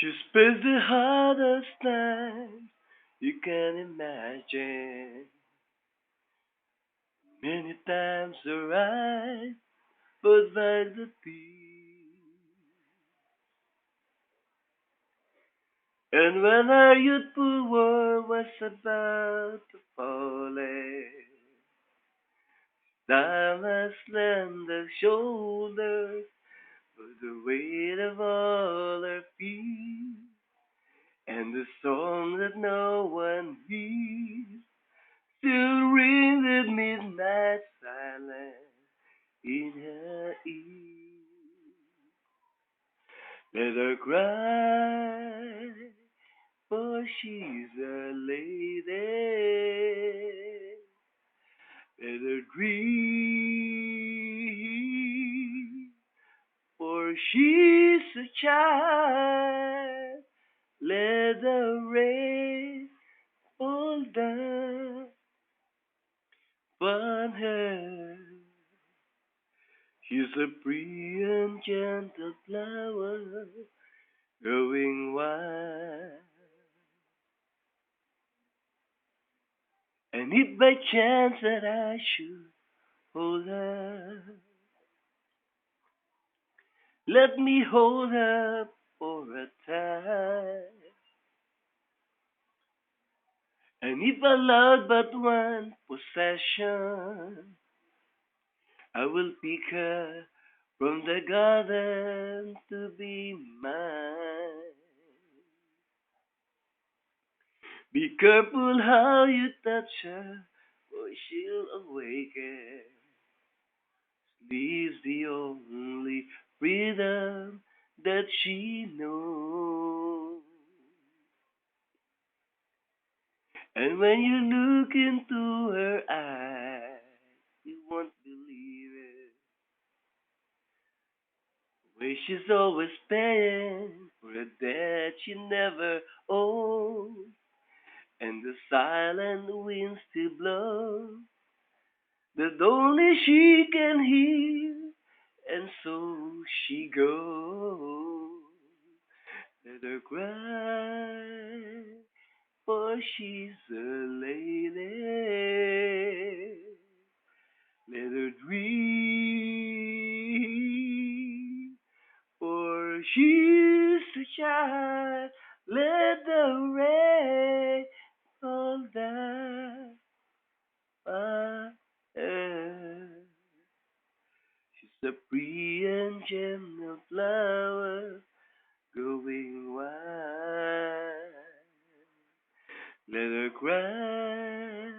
She spends the hardest time you can imagine. Many times her eyes but by the sea. And when our youthful world was about to fall, time has lent her shoulders for the weight of all her feet, and the song that no one hears still rings at midnight silence in her ear. Let her cry, for she's a lady. Let her grieve, for she's a child. Let the rain fall down on her. She's a free and gentle flower growing wild. And if by chance that I should hold her, let me hold her for a time. And if allowed but one possession, I will pick her from the garden to be mine. Be careful how you touch her, or she'll awaken. Sleep's the only freedom that she knows. And when you look into her eyes, you won't believe it. Where she's always paying for a debt she never owed. And the silent winds still blow that only she can hear. And so she goes. Let her cry, for she's a lady. Let her dream, for she's a child. Let the rain fall down on her. She's a free and gentle flower growing wild. Let her cry,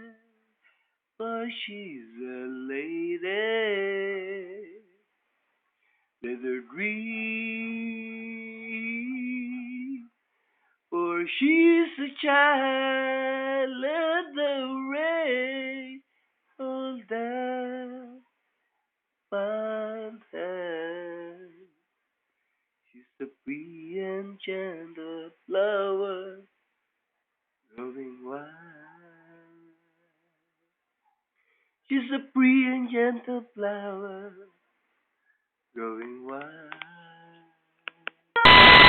for she's a lady. Let her grieve, for she's a child. Let the rain fall down on her. She's a free and gentle flower growing wild. She's a free and gentle flower growing wild.